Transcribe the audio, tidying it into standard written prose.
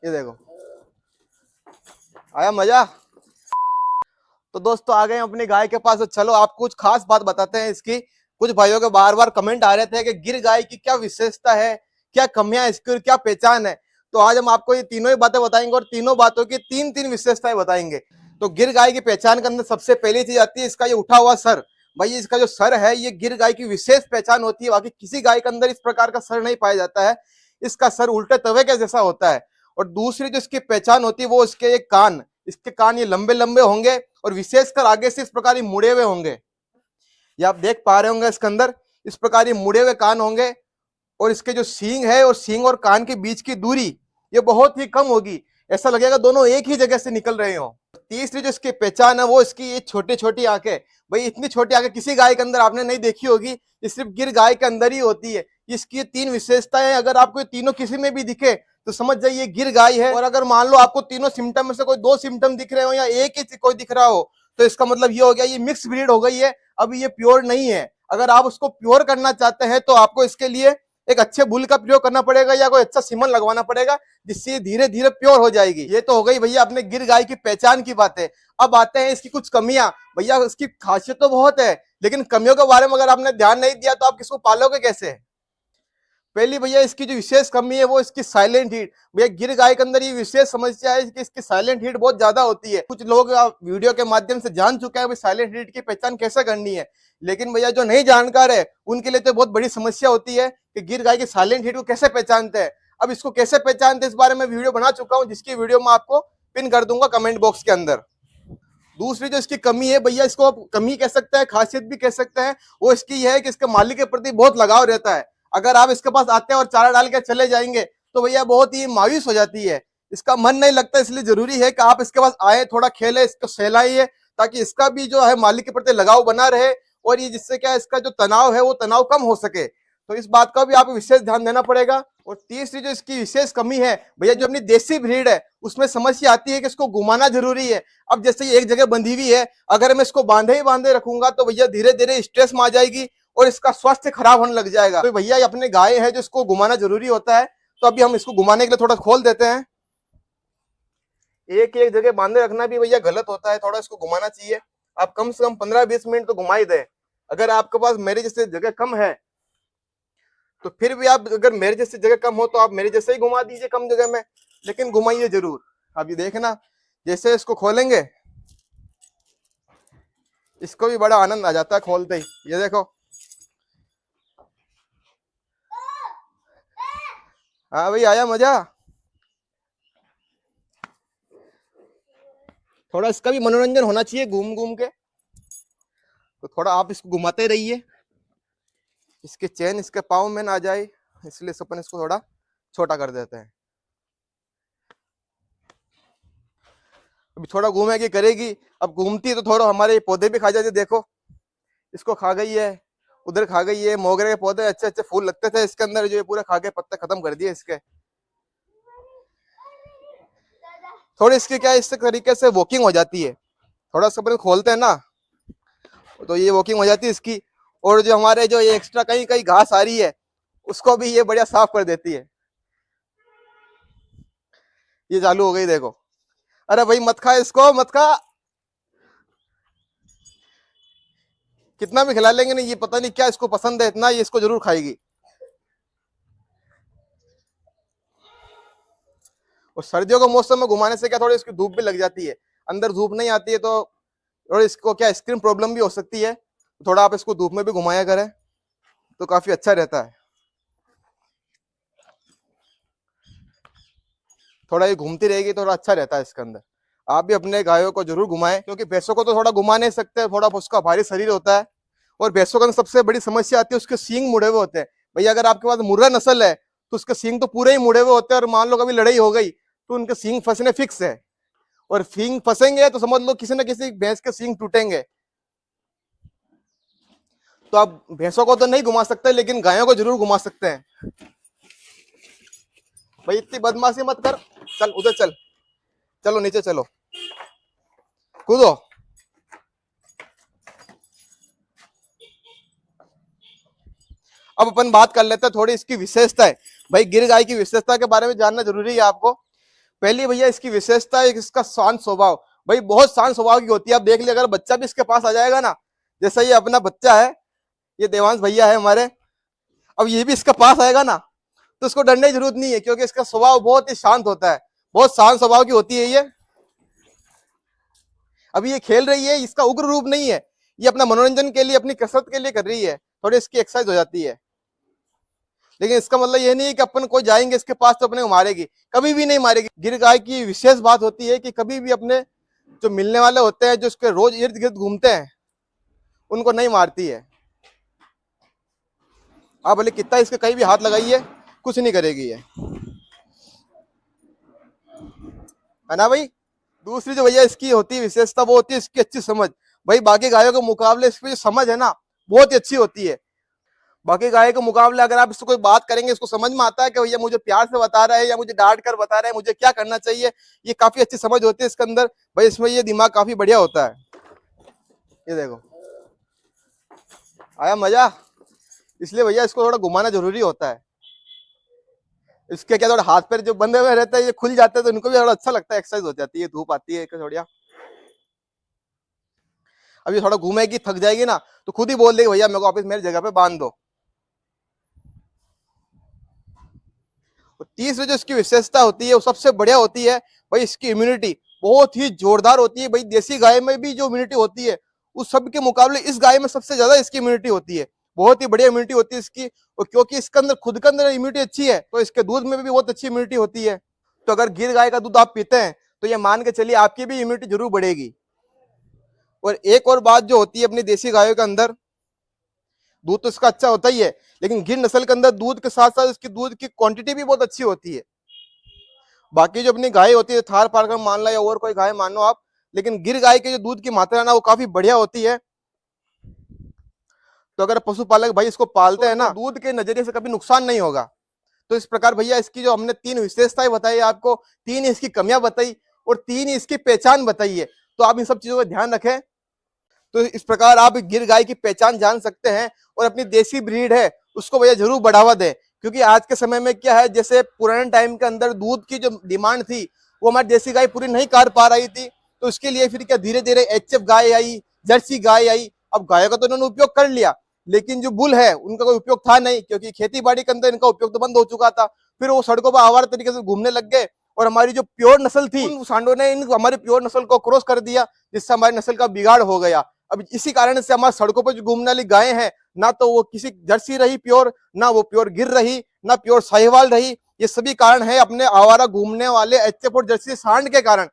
ये देखो, आया मजा। तो दोस्तों आ गए हम अपनी गाय के पास, तो चलो आपको कुछ खास बात बताते हैं इसकी। कुछ भाइयों के बार बार कमेंट आ रहे थे कि गिर गाय की क्या विशेषता है, क्या कमियां इसकी, क्या पहचान है। तो आज हम आपको ये तीनों ही बातें बताएंगे और तीनों बातों की तीन तीन विशेषताएं बताएंगे। तो गिर गाय की पहचान के अंदर सबसे पहली चीज आती है इसका ये उठा हुआ सर। भाई इसका जो सर है ये गिर गाय की विशेष पहचान होती है, बाकी किसी गाय के अंदर इस प्रकार का सर नहीं पाया जाता है। इसका सर उल्टे तवे के जैसा होता है। और दूसरी जो इसकी पहचान होती है वो इसके एक कान, इसके कान ये लंबे लंबे होंगे और विशेषकर आगे से इस प्रकार ये मुड़े हुए होंगे। ये आप देख पा रहे होंगे इसके अंदर इस प्रकार ये मुड़े हुए कान होंगे। और इसके जो सींग है और सींग और कान के बीच की दूरी ये बहुत ही कम होगी, ऐसा लगेगा दोनों एक ही जगह से निकल रहे हो। तीसरी जो इसकी पहचान है वो इसकी ये छोटी छोटी आंखें। भाई इतनी छोटी आंखें किसी गाय के अंदर आपने नहीं देखी होगी, ये सिर्फ गिर गाय के अंदर ही होती है। इसकी तीन विशेषताएं अगर आपको तीनों किसी में भी दिखे तो समझ जाइए गिर गाय है। और अगर मान लो आपको तीनों सिम्टम में से कोई दो सिम्टम दिख रहे हो या एक ही कोई दिख रहा हो तो इसका मतलब ये हो गया ये मिक्स ब्रीड हो गई है, अभी ये प्योर नहीं है। अगर आप उसको प्योर करना चाहते हैं तो आपको इसके लिए एक अच्छे बुल का प्रयोग करना पड़ेगा या कोई अच्छा सीमन लगवाना पड़ेगा, जिससे धीरे धीरे प्योर हो जाएगी। ये तो हो गई भैया अपने गिर गाय की पहचान की बातें। अब आते हैं इसकी कुछ कमियां। भैया इसकी खासियत तो बहुत है लेकिन कमियों के बारे में अगर आपने ध्यान नहीं दिया तो आप किसको पालोगे कैसे। पहली भैया इसकी जो विशेष कमी है वो इसकी साइलेंट हीट। भैया गिर गाय के अंदर ये विशेष समस्या है कि इसकी साइलेंट हीट बहुत ज्यादा होती है। कुछ लोग वीडियो के माध्यम से जान चुके हैं भाई साइलेंट हीट की पहचान कैसे करनी है, लेकिन भैया जो नहीं जानकार है उनके लिए तो बहुत बड़ी समस्या होती है कि गिर गाय की साइलेंट हीट को कैसे पहचानते हैं। अब इसको कैसे पहचानते हैं इस बारे में वीडियो बना चुका हूँ, जिसकी वीडियो मैं आपको पिन कर दूंगा कमेंट बॉक्स के अंदर। दूसरी जो इसकी कमी है भैया, इसको आप कमी कह सकते हैं खासियत भी कह सकते हैं, वो इसकी यह है कि इसके मालिक के प्रति बहुत लगाव रहता है। अगर आप इसके पास आते हैं और चारा डाल के चले जाएंगे तो भैया बहुत ही मायूस हो जाती है, इसका मन नहीं लगता। इसलिए जरूरी है कि आप इसके पास आए, थोड़ा खेले, इसको सहलाइए, ताकि इसका भी जो है मालिक के प्रति लगाव बना रहे और ये जिससे क्या इसका जो तनाव है वो तनाव कम हो सके। तो इस बात का भी आपको विशेष ध्यान देना पड़ेगा। और तीसरी जो इसकी विशेष कमी है भैया, जो अपनी देसी ब्रीड है उसमें समस्या आती है कि इसको घुमाना जरूरी है। अब जैसे ये एक जगह बंधी हुई है, अगर मैं इसको बांधे ही बांधे रखूंगा तो भैया धीरे धीरे स्ट्रेस में आ जाएगी और इसका स्वास्थ्य खराब होने लग जाएगा। तो भैया अपने गाय है जो इसको घुमाना जरूरी होता है, तो अभी हम इसको घुमाने के लिए थोड़ा खोल देते हैं। एक एक जगह बांधे रखना भी भैया गलत होता है, थोड़ा इसको घुमाना चाहिए। आप कम से कम 15-20 मिनट तो घुमा ही दें। अगर आपके पास मेरे जैसे जगह कम है तो फिर भी आप, अगर मेरे जैसे जगह कम हो तो आप मेरे जैसे ही घुमा दीजिए कम जगह में, लेकिन घुमाइए जरूर। आप ये देखना जैसे इसको खोलेंगे इसको भी बड़ा आनंद आ जाता है खोलते ही। ये देखो, हाँ भाई आया मजा। थोड़ा इसका भी मनोरंजन होना चाहिए घूम घूम के, तो थोड़ा आप इसको घुमाते रहिए, इसके चैन इसके पाँव में ना आ जाए, इसलिए अपन इसको थोड़ा छोटा कर देते हैं। अभी थोड़ा घूमेगी करेगी, अब घूमती है तो थोड़ा हमारे पौधे भी खा जाते। देखो इसको खा गई है, उधर खा गई है। मोगरे के पौधे अच्छे अच्छे फूल लगते थे इसके अंदर, जो ये पूरे खा के पत्ते खत्म कर दिए इसके। थोड़ी इसकी क्या इस तरीके से वॉकिंग हो जाती है, थोड़ा सा अपन खोलते हैं ना तो ये वॉकिंग हो जाती है इसकी। और जो हमारे जो ये एक्स्ट्रा कहीं कहीं घास आ रही है उसको भी ये बढ़िया साफ कर देती है। ये चालू हो गई देखो। अरे भाई मत खा इसको, मत खा। कितना भी खिला लेंगे नहीं, ये पता नहीं क्या इसको पसंद है इतना, ये इसको जरूर खाएगी। और सर्दियों के मौसम में घुमाने से क्या थोड़ी इसकी धूप भी लग जाती है, अंदर धूप नहीं आती है तो, और इसको क्या स्किन प्रॉब्लम भी हो सकती है, तो थोड़ा आप इसको धूप में भी घुमाया करें तो काफी अच्छा रहता है। थोड़ा ये घूमती रहेगी तो थोड़ा अच्छा रहता है इसके अंदर। आप भी अपने गायों को जरूर घुमाएं, क्योंकि भैंसों को तो थोड़ा घुमा नहीं सकते, थोड़ा उसका भारी शरीर होता है। और भैंसों के अंदर सबसे बड़ी समस्या आती है उसके सींग मुड़े हुए होते हैं। भैया अगर आपके पास मुर्रा नस्ल है तो उसके सींग तो पूरे ही मुड़े हुए होते हैं, और मान लो कभी लड़ाई हो गई तो उनके सींग फंसने फिक्स है। और सींग फंसेंगे तो समझ लो किसी न किसी भैंस के सींग टूटेंगे। तो आप भैंसों को तो नहीं घुमा सकते लेकिन गायों को जरूर घुमा सकते हैं। भाई इतनी बदमाशी मत कर, चल उधर चल, चलो नीचे चलो, कूदो। अब अपन बात कर लेते हैं थोड़ी इसकी विशेषता है। भाई गिर गाय की विशेषता के बारे में जानना जरूरी है आपको। पहली भैया इसकी विशेषता है इसका शांत स्वभाव। भाई बहुत शांत स्वभाव की होती है। आप देख लिया, अगर बच्चा भी इसके पास आ जाएगा ना, जैसा ये अपना बच्चा है, ये देवांश भैया है हमारे, अब ये भी इसके पास आएगा ना तो इसको डरने की जरूरत नहीं है, क्योंकि इसका स्वभाव बहुत ही शांत होता है, बहुत शांत स्वभाव की होती है ये। अभी ये खेल रही है, इसका उग्र रूप नहीं है, ये अपना मनोरंजन के लिए, अपनी कसरत के लिए कर रही है, थोड़ी इसकी एक्सरसाइज हो जाती है। लेकिन इसका मतलब ये नहीं है कि अपन कोई जाएंगे इसके पास तो अपने को मारेगी, कभी भी नहीं मारेगी। गिर गाय की विशेष बात होती है कि कभी भी अपने जो मिलने वाले होते हैं, जो इसके रोज इर्द गिर्द घूमते हैं, उनको नहीं मारती है। आप भले कितना इसके कहीं भी हाथ लगाइए, कुछ नहीं करेगी ये, है ना भाई। दूसरी जो भैया इसकी होती है विशेषता, वो होती है इसकी अच्छी समझ। भाई बाकी गायों के मुकाबले इसकी जो समझ है ना, बहुत ही अच्छी होती है। बाकी गाय के मुकाबले अगर आप इसको कोई बात करेंगे, इसको समझ में आता है कि भैया मुझे प्यार से बता रहा है या मुझे डांट कर बता रहा है, मुझे क्या करना चाहिए। ये काफी अच्छी समझ होती है इसके अंदर। भाई इसमें ये दिमाग काफी बढ़िया होता है। ये देखो, आया मजा। इसलिए भैया इसको थोड़ा घुमाना जरूरी होता है। इसके क्या थोड़ा हाथ पैर जो बंधे हुए रहते हैं, ये खुल जाते हैं, तो इनको भी थोड़ा अच्छा लगता है, एक्सरसाइज हो जाती है, धूप आती है थोड़ा। अभी थोड़ा घूमेगी, थक जाएगी ना, तो खुद ही बोल देगी भैया मेरे को वापस मेरी जगह पे बांध दो। तीसरी जो इसकी विशेषता होती है वो सबसे बढ़िया होती है भाई, इसकी इम्यूनिटी बहुत ही जोरदार होती है। भाई देसी गाय में भी जो इम्यूनिटी होती है, उस सब के मुकाबले इस गाय में सबसे ज्यादा इसकी इम्यूनिटी होती है। बहुत ही बढ़िया इम्यूनिटी होती है इसकी। और क्योंकि इसके अंदर खुद के अंदर इम्यूनिटी अच्छी है, तो इसके दूध में भी बहुत अच्छी इम्यूनिटी होती है। तो अगर गिर गाय का दूध आप पीते हैं, तो ये मान के चलिए आपकी भी इम्यूनिटी जरूर बढ़ेगी। और एक और बात जो होती है अपनी देसी गायों के अंदर, दूध तो इसका अच्छा होता ही है, लेकिन गिर नस्ल के अंदर दूध के साथ साथ इसकी दूध की क्वांटिटी भी बहुत अच्छी होती है। बाकी जो अपनी गाय होती है, थार पारकर मान लो या और कोई गाय मान लो आप, लेकिन गिर गाय के जो दूध की मात्रा है ना, वो काफी बढ़िया होती है। तो अगर पशुपालक भाई इसको पालते हैं ना, दूध के नजरिए से कभी नुकसान नहीं होगा। तो इस प्रकार भैया इसकी जो हमने 3 विशेषताएं बताई आपको, 3 इसकी कमियां बताई और 3 इसकी पहचान बताई है, तो आप इन सब चीजों का ध्यान रखें। तो इस प्रकार आप गिर गाय की पहचान जान सकते हैं। और अपनी देसी ब्रीड है उसको भैया जरूर बढ़ावा दें, क्योंकि आज के समय में क्या है, जैसे पुराने टाइम के अंदर दूध की जो डिमांड थी, वो हमारी देसी गाय पूरी नहीं कर पा रही थी। तो उसके लिए फिर क्या धीरे धीरे एचएफ गाय आई, जर्सी गाय आई। अब गायों का तो उन्होंने उपयोग कर लिया, लेकिन जो बुल है उनका कोई उपयोग था नहीं, क्योंकि खेती बाड़ी के अंदर इनका उपयोग तो बंद हो चुका था। फिर वो सड़कों पर आवारा तरीके से घूमने लग गए, और हमारी जो प्योर नस्ल थी, उन सांडों ने हमारी प्योर नस्ल को क्रॉस कर दिया, जिससे हमारी नस्ल का बिगाड़ हो गया। अब इसी कारण से हमारे सड़कों पर जो घूमने वाली गायें हैं, ना तो वो किसी जर्सी रही प्योर, ना वो प्योर गिर रही, ना प्योर साहिवाल रही। ये सभी कारण है अपने आवारा घूमने वाले एचएफ और जर्सी सांड के कारण,